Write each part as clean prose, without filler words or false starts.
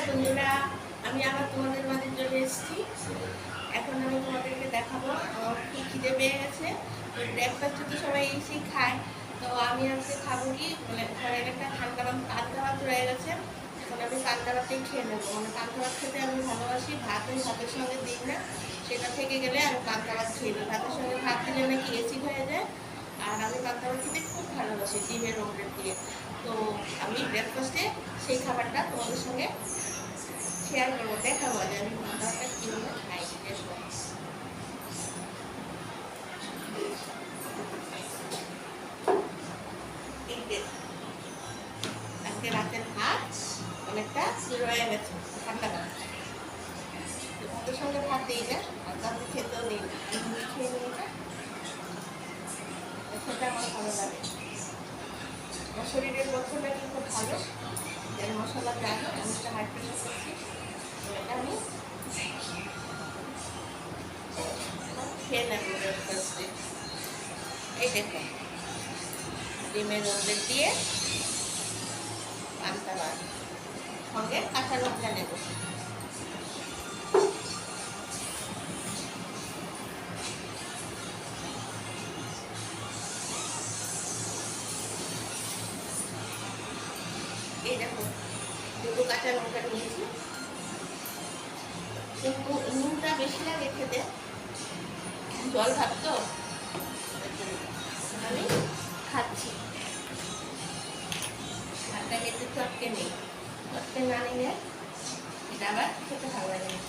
বন্ধুরা, আমি আবার তোমাদের মাঝে চলে এসেছি। এখন আমি তোমাদেরকে দেখাবো আমার খুব খিদে পেয়ে গেছে। ব্রেকফাস্ট তো সবাই এসেই খায়, তো আমি আজকে খাবো কি মানে ঘরের একটা ঠান্ডা পান্তা ভাত রয়ে গেছে। এখন আমি পান্তা ভাতটাই খেয়ে নেবো। মানে পান্তা ভাত খেতে আমি ভালোবাসি, ভাত আমি ভাতের সঙ্গে দিই না, সেটা থেকে গেলে আমি পান্তা ভাত খেয়ে নিই। ভাতের সঙ্গে ভাত দিলে নাকি এসিড হয়ে যায়, আর আমি পান্তা ভাত খেতে খুব ভালোবাসি ডিমের অমলেট দিয়ে। তো আমি ব্রেকফাস্টে সেই খাবারটা তোমাদের সঙ্গে শেয়ার করবো, দেখাবো যে আমি পান্তা ভাতটা কীভাবে খাই। আজকে রাতের ভাত অনেকটা রয়ে গেছে, ঠান্ডা ভাত। ভাতের সঙ্গে ভাত দিই না, আর তারপর খেতেও দিই না, খেয়ে নিই না, খেতে আমার ভালো লাগে। আমার শরীরের লক্ষণটা কি খুব ভালো, যেন মশলা দেওয়া হয়। আমি একটা হাই প্রেশার করছি, তো এটা আমি খেয়ে নেব ব্রেকফাস্টে। এই দেখো, ডিমের অমলেট দিয়ে পান্তা ভাত, সঙ্গে কাঁচা লঙ্কা নেব। এই দেখো, দুটো কাঁচা লঙ্কা নিয়েছি, কিন্তু নুনটা বেশি লাগে খেতে, জল ভাত তো আমি খাচ্ছি। ভাতটা একটু চটকে নেই, চটকে না নিলে এটা আবার খেতে ভালো লাগে না।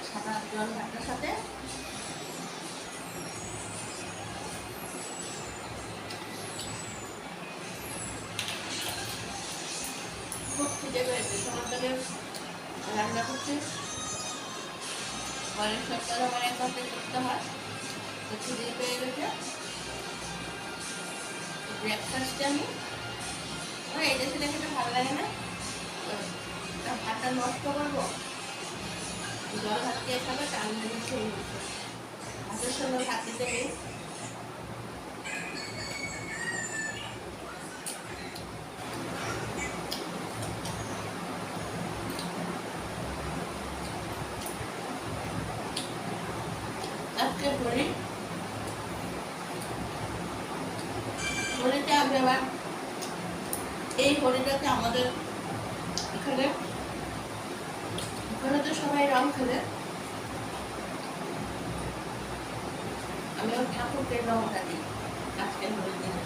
সাদা জল ভাতটার সাথে খুব খিদে পেয়েছে, তোমার থেকে রান্না করছি। ঘরের সব কাজ আমার এক হাতে করতে হয়, তো খিদে পেয়ে গেছে। ব্রেকফাস্টে আমি এটা সেটা খেতে ভালো লাগে না, ভাতটা নষ্ট করবো, জল ভাত খেয়ে খাবে, চাল মেরে খেয়ে নিচ্ছে। ভাতের সঙ্গে ভাত দিতে নেই। আজকে হোলিতে আমি আবার এই হোলিটাতে আমাদের এখানে তো সবাই রং খেলে, আমি ওর ঠাকুরকে রংটা দিই আজকের হোলির দিনে।